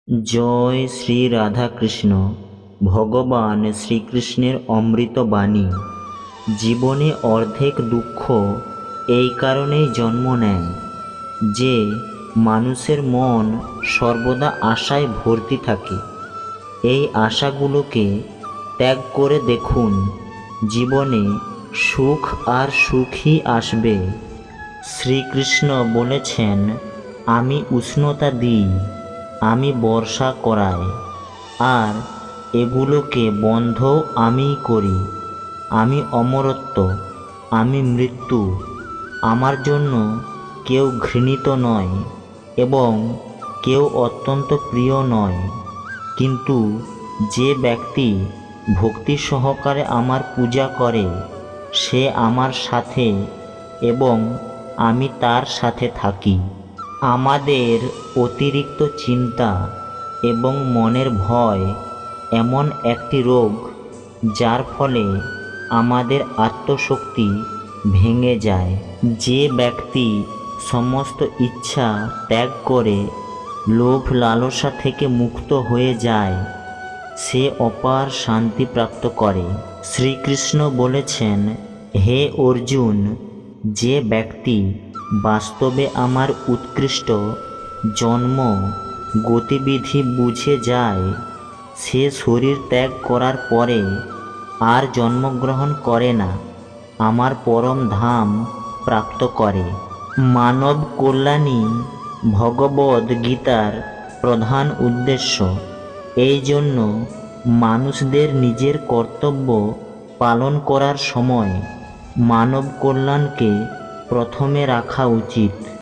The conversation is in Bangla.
জয় শ্রী রাধাকৃষ্ণ। ভগবান শ্রীকৃষ্ণের অমৃত বাণী। জীবনে অর্ধেক দুঃখ এই কারণেই জন্ম নেয় যে মানুষের মন সর্বদা আশায় ভর্তি থাকে। এই আশাগুলোকে ত্যাগ করে দেখুন, জীবনে সুখ আর সুখই আসবে। শ্রীকৃষ্ণ বলেছেন, আমি উষ্ণতা দিই, আমি বর্ষা করাই, আর এগুলোকে বন্ধ আমিই করি। আমি অমরত্ব, আমি মৃত্যু। আমার জন্য কেউ ঘৃণিত নয় এবং কেউ অত্যন্ত প্রিয় নয়। কিন্তু যে ব্যক্তি ভক্তি সহকারে আমার পূজা করে সে আমার সাথে এবং আমি তার সাথে থাকি। আমাদের অতিরিক্ত চিন্তা এবং মনের ভয় এমন একটি রোগ যার ফলে আমাদের আত্মশক্তি ভেঙে যায়। যে ব্যক্তি সমস্ত ইচ্ছা ত্যাগ করে লোভ লালসা থেকে মুক্ত হয়ে যায় সে অপার শান্তি প্রাপ্ত করে। শ্রীকৃষ্ণ বলেছেন, হে অর্জুন, যে ব্যক্তি বাস্তবে আমার উৎকৃষ্ট জন্ম গতিবিধি বুঝে যায় সে শরীর ত্যাগ করার পরে আর জন্মগ্রহণ করে না, আমার পরম ধাম প্রাপ্ত করে। মানব কল্যাণই ভগবদ্ গীতার প্রধান উদ্দেশ্য। এই জন্য মানুষদের নিজের কর্তব্য পালন করার সময় মানব কল্যাণকে প্রথমে রাখা উচিত।